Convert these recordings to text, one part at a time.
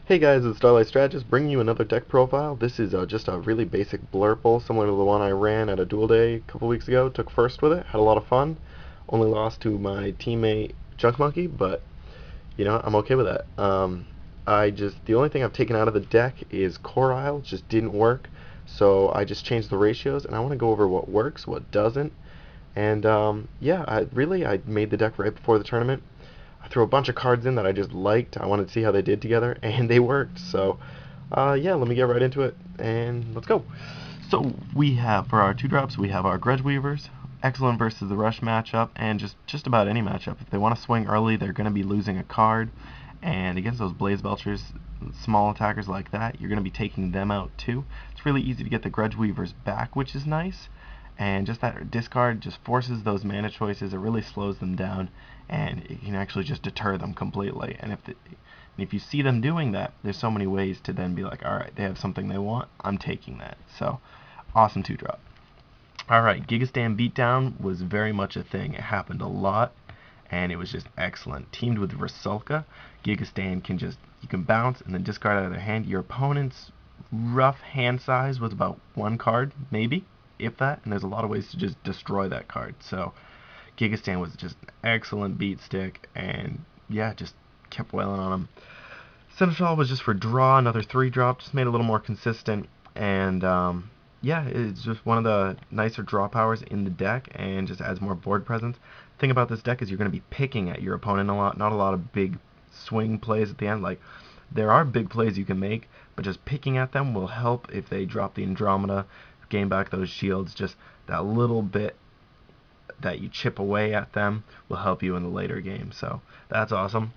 Hey guys, it's Starlight Strategist bringing you another deck profile. This is just a really basic Blurple, similar to the one I ran at a duel day a couple weeks ago. Took first with it, had a lot of fun. Only lost to my teammate Junk Monkey, but you know I'm okay with that. The only thing I've taken out of the deck is Core Isle, just didn't work. So I just changed the ratios, and I want to go over what works, what doesn't. And yeah, I made the deck right before the tournament. I threw a bunch of cards in that I just liked. I wanted to see how they did together, and they worked. So, yeah, let me get right into it, and let's go. So we have, for our 2-drops, we have our Grudge Weavers. Excellent versus the Rush matchup, and just about any matchup. If they want to swing early, they're going to be losing a card. And against those Blaze Belchers, small attackers like that, you're going to be taking them out too. It's really easy to get the Grudge Weavers back, which is nice. And just that discard just forces those mana choices. It really slows them down, and it can actually just deter them completely. And if you see them doing that, there's so many ways to then be like, all right, they have something they want, I'm taking that. So, awesome 2-drop. All right, Gigastan Beatdown was very much a thing. It happened a lot, and it was just excellent. Teamed with Rusalka, Gigastan you can bounce and then discard out of their hand. Your opponent's rough hand size was about one card, maybe, if that, and there's a lot of ways to just destroy that card. So Gigastan was just an excellent beat stick, and yeah, just kept wailing on him. Seneschal was just for draw, another 3-drop, just made it a little more consistent, and yeah, it's just one of the nicer draw powers in the deck, and just adds more board presence. The thing about this deck is you're going to be picking at your opponent a lot, not a lot of big swing plays at the end. Like, there are big plays you can make, but just picking at them will help if they drop the Andromeda, gain back those shields. Just that little bit that you chip away at them will help you in the later game. So that's awesome.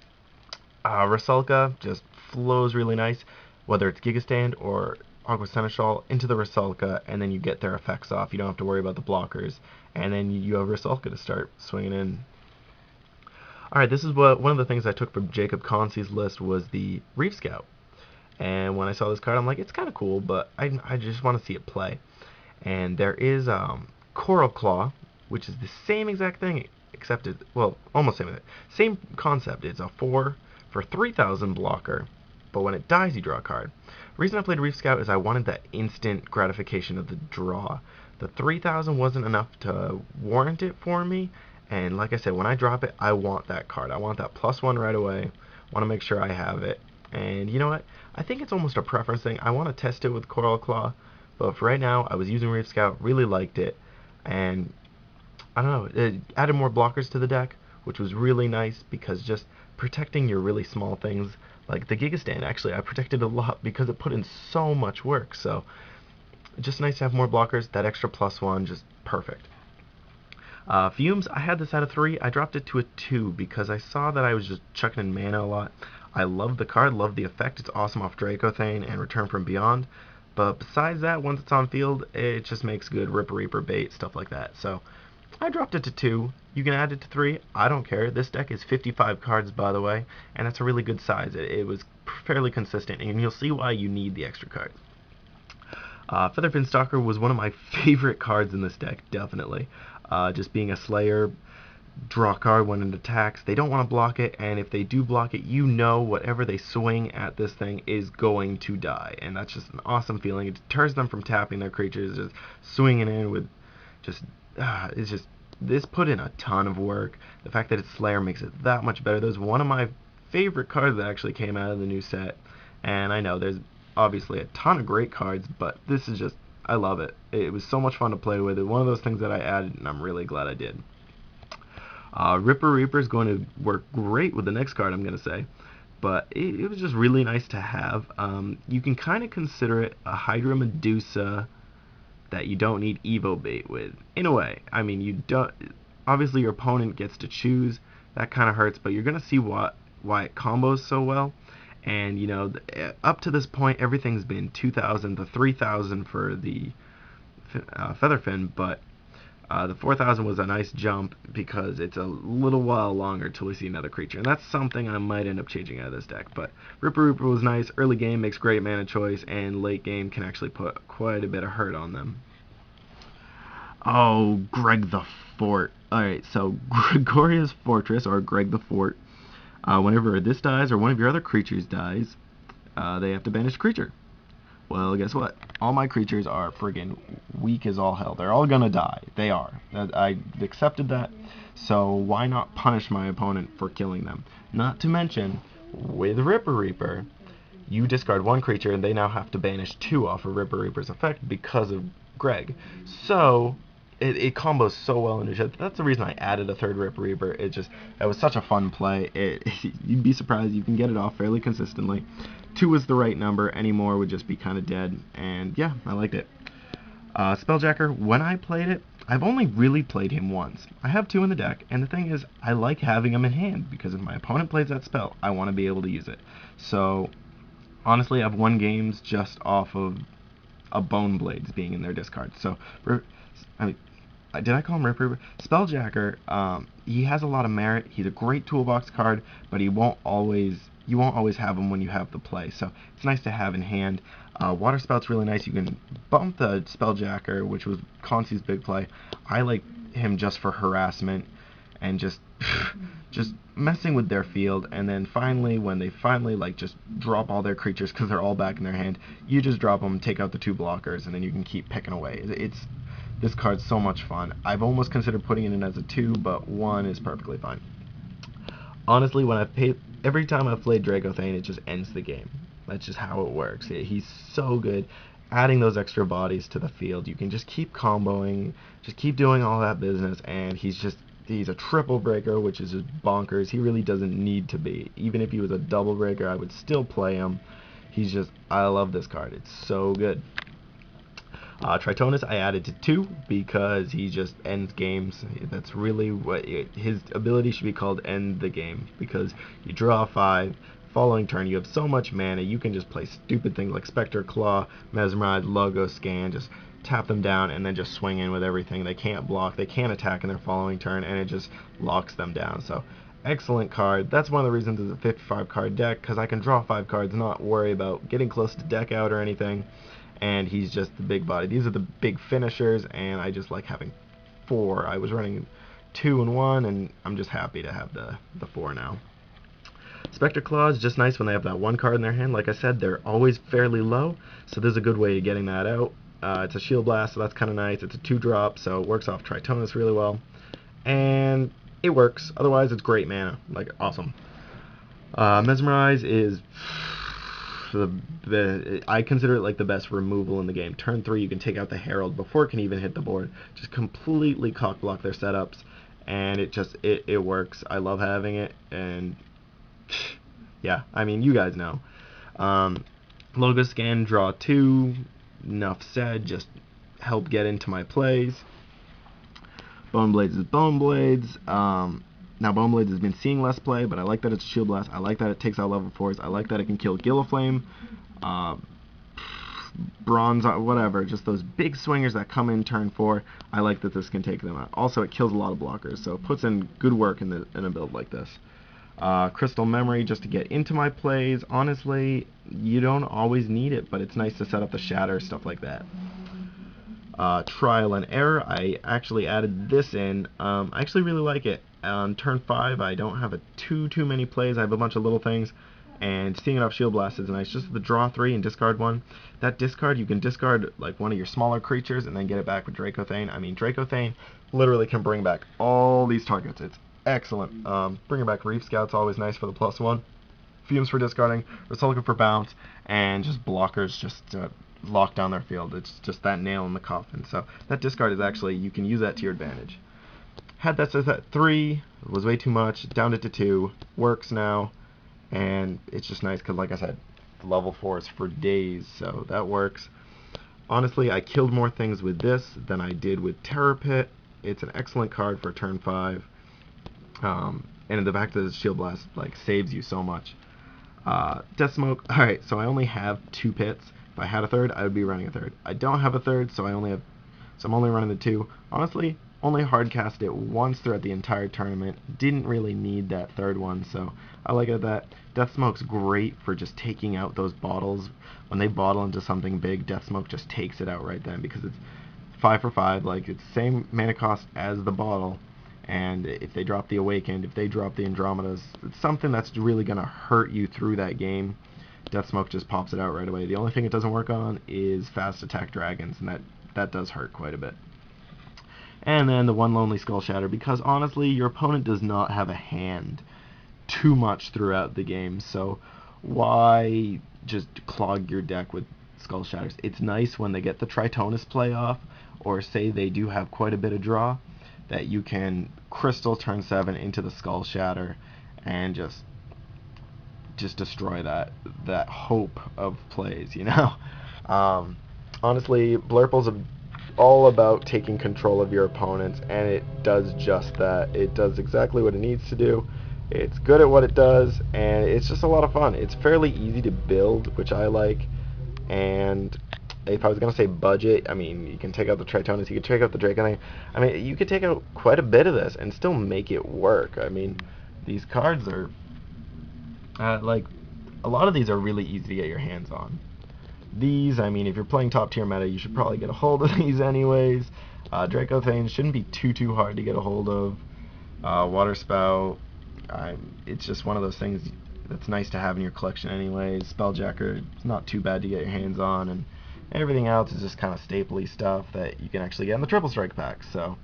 Rusalka just flows really nice, whether it's Gigastand or Aqua Seneschal into the Rusalka, and then you get their effects off. You don't have to worry about the blockers, and then you have Rusalka to start swinging in. Alright, this is one of the things I took from Jacob Concy's list was the Reef Scout. And when I saw this card, I'm like, it's kind of cool, but I just want to see it play. And there is Coral Claw, which is the same exact thing, except well, almost same thing. Same concept. It's a 4 for 3,000 blocker, but when it dies, you draw a card. The reason I played Reef Scout is I wanted that instant gratification of the draw. The 3,000 wasn't enough to warrant it for me, and like I said, when I drop it, I want that card. I want that +1 right away. I want to make sure I have it. And you know what? I think it's almost a preference thing. I want to test it with Coral Claw, but for right now, I was using Reef Scout, really liked it, and I don't know, it added more blockers to the deck, which was really nice because just protecting your really small things, like the Gigastand, actually, I protected a lot because it put in so much work. So just nice to have more blockers. That extra +1, just perfect. Fumes, I had this out of 3. I dropped it to a 2 because I saw that I was just chucking in mana a lot. I love the card, love the effect. It's awesome off Dracothane and Return from Beyond. But besides that, once it's on field, it just makes good Ripper Reaper bait, stuff like that. So I dropped it to 2. You can add it to 3. I don't care. This deck is 55 cards, by the way, and that's a really good size. It was fairly consistent, and you'll see why you need the extra card. Featherfin Stalker was one of my favorite cards in this deck, definitely. Just being a Slayer, draw a card when it attacks. They don't want to block it, and if they do block it, you know whatever they swing at this thing is going to die, and that's just an awesome feeling. It deters them from tapping their creatures, just swinging in with this put in a ton of work. The fact that it's Slayer makes it that much better. There's one of my favorite cards that actually came out of the new set, and I know there's obviously a ton of great cards, but this is just, I love it. It was so much fun to play with. It's one of those things that I added, and I'm really glad I did. Ripper Reaper is going to work great with the next card I'm going to say, but it was just really nice to have. You can kind of consider it a Hydra Medusa that you don't need Evo bait with, in a way. I mean, you don't. Obviously, your opponent gets to choose. That kind of hurts, but you're gonna see why it combos so well. And you know, up to this point, everything's been 2,000 to 3,000 for the Featherfin, but the 4,000 was a nice jump because it's a little while longer till we see another creature, and that's something I might end up changing out of this deck. But Ripper Reaper was nice. Early game makes great mana choice, and late game can actually put quite a bit of hurt on them. Oh, Greg the Fort. Alright, so Gregoria's Fortress, or Greg the Fort, whenever this dies or one of your other creatures dies, they have to banish a creature. Well, guess what? All my creatures are friggin' weak as all hell. They're all gonna die. They are. I accepted that, so why not punish my opponent for killing them? Not to mention, with Ripper Reaper, you discard one creature and they now have to banish 2 off of Ripper Reaper's effect because of Greg. So, it combos so well into each other. That's the reason I added a 3rd Ripper Reaper. It was such a fun play. You'd be surprised, you can get it off fairly consistently. 2 is the right number, any more would just be kind of dead, and yeah, I liked it. Spelljacker, when I played it, I've only really played him once. I have 2 in the deck, and the thing is, I like having him in hand, because if my opponent plays that spell, I want to be able to use it. So, honestly, I've won games just off of a Bone Blades being in their discard. So, did I call him Ripper? Spelljacker, he has a lot of merit. He's a great toolbox card, but you won't always have him when you have the play. So it's nice to have in hand. Water Spout's really nice. You can bump the Spelljacker, which was Concy's big play. I like him just for harassment and just messing with their field. And then finally, when they finally just drop all their creatures because they're all back in their hand, you just drop them, take out the 2 blockers, and then you can keep picking away. This card's so much fun. I've almost considered putting it in as a 2, but 1 is perfectly fine. Honestly, every time I've played Dracothane, it just ends the game. That's just how it works. He's so good. Adding those extra bodies to the field, you can just keep comboing, just keep doing all that business, and he's a triple breaker, which is just bonkers. He really doesn't need to be. Even if he was a double breaker, I would still play him. I love this card. It's so good. Tritonus I added to 2 because he just ends games. That's really what his ability should be called, end the game, because you draw 5, following turn you have so much mana, you can just play stupid things like Spectre Claw, Mesmerize, Logo Scan, just tap them down and then just swing in with everything. They can't block, they can't attack in their following turn, and it just locks them down. So excellent card. That's one of the reasons it's a 55 card deck, because I can draw 5 cards, not worry about getting close to deck out or anything. And he's just the big body. These are the big finishers, and I just like having 4. I was running 2 and 1, and I'm just happy to have the 4 now. Spectre Claw is just nice when they have that 1 card in their hand. Like I said, they're always fairly low, so there's a good way of getting that out. It's a Shield Blast, so that's kind of nice. It's a 2-drop, so it works off Tritonus really well. And it works. Otherwise, it's great mana. Like, awesome. Mesmerize is... I consider it like the best removal in the game. Turn 3, you can take out the Herald before it can even hit the board. Just completely cock block their setups, and it works. I love having it, and yeah, I mean, you guys know. Logo Scan, draw 2. Enough said. Just help get into my plays. Bone Blades is Bone Blades. Now, Bone Blades has been seeing less play, but I like that it's Shield Blast. I like that it takes out level 4s. I like that it can kill Gilliflame, Bronze, whatever. Just those big swingers that come in turn 4. I like that this can take them out. Also, it kills a lot of blockers, so it puts in good work in a build like this. Crystal Memory, just to get into my plays. Honestly, you don't always need it, but it's nice to set up the Shatter, stuff like that. Trial and Error, I actually added this in. I actually really like it. On turn 5, I don't have too many plays. I have a bunch of little things, and seeing it off Shield Blast is nice. Just the draw 3 and discard 1. That discard, you can discard like one of your smaller creatures and then get it back with Dracothane. I mean, Dracothane literally can bring back all these targets. It's excellent. Bringing back Reef Scout's always nice for the +1. Fumes for discarding, Resolve for bounce, and just blockers just lock down their field. It's just that nail in the coffin. So that discard is actually, you can use that to your advantage. Had that set at 3, it was way too much, downed it to 2, works now, and it's just nice because, like I said, level 4s for days, so that works. Honestly, I killed more things with this than I did with Terror Pit. It's an excellent card for turn 5, and the fact that the Shield Blast saves you so much. Death Smoke, alright, so I only have 2 pits. If I had a 3rd, I would be running a 3rd. I don't have a 3rd, so I'm only running the 2. Honestly, only hardcast it once throughout the entire tournament. Didn't really need that 3rd one, so I like it that. Death Smoke's great for just taking out those bottles. When they bottle into something big, Death Smoke just takes it out right then, because it's 5 for 5, it's the same mana cost as the bottle, and if they drop the Awakened, if they drop the Andromedas, it's something that's really going to hurt you through that game. Death Smoke just pops it out right away. The only thing it doesn't work on is fast attack dragons, and that does hurt quite a bit. And then the one Lonely Skull Shatter, because honestly, your opponent does not have a hand too much throughout the game, so why just clog your deck with Skull Shatters? It's nice when they get the Tritonus play off, or say they do have quite a bit of draw, that you can Crystal turn 7 into the Skull Shatter and just destroy that hope of plays, you know? Honestly, Blurple's all about taking control of your opponents, and it does just that. It does exactly what it needs to do. It's good at what it does, and it's just a lot of fun. It's fairly easy to build, which I like, and if I was going to say budget, I mean, you can take out the Tritonus, you can take out the Draconite. I mean, you could take out quite a bit of this and still make it work. I mean, these cards are, like, a lot of these are really easy to get your hands on. These, I mean, if you're playing top tier meta, you should probably get a hold of these anyways. Dracothane shouldn't be too hard to get a hold of. Water Spout, it's just one of those things that's nice to have in your collection anyways. Spelljacker, it's not too bad to get your hands on, and everything else is just kind of stapley stuff that you can actually get in the Triple Strike pack. So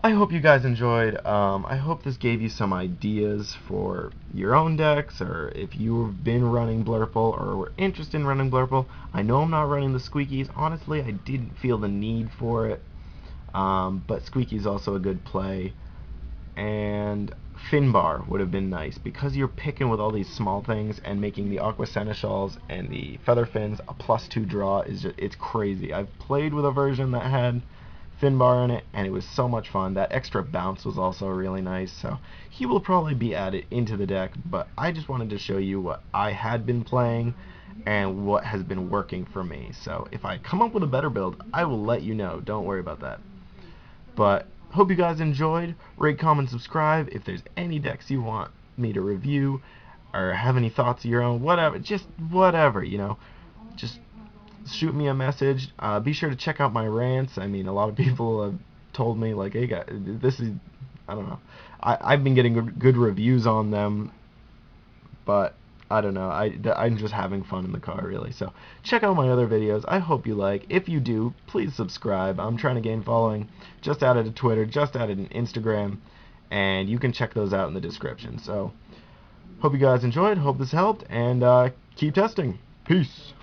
I hope you guys enjoyed. I hope this gave you some ideas for your own decks, or if you've been running Blurple or were interested in running Blurple. I know I'm not running the Squeakies. Honestly, I didn't feel the need for it, but Squeaky's also a good play. And Finbar would have been nice, because you're picking with all these small things and making the Aqua Seneschals and the Feather Fins a +2 draw is just, it's crazy. I've played with a version that had Finbar in it, and it was so much fun. That extra bounce was also really nice, so he will probably be added into the deck, but I just wanted to show you what I had been playing and what has been working for me. So if I come up with a better build, I will let you know. Don't worry about that. But hope you guys enjoyed. Rate, comment, subscribe. If there's any decks you want me to review or have any thoughts of your own, whatever, just whatever, you know, just shoot me a message. Be sure to check out my rants. I mean, a lot of people have told me, like, hey guys, this is, I don't know, I've been getting good reviews on them, but I don't know, I'm just having fun in the car, really. So check out my other videos. I hope you like. If you do, please subscribe. I'm trying to gain following. Just added a Twitter, just added an Instagram, and you can check those out in the description. So hope you guys enjoyed, hope this helped, and keep testing. Peace.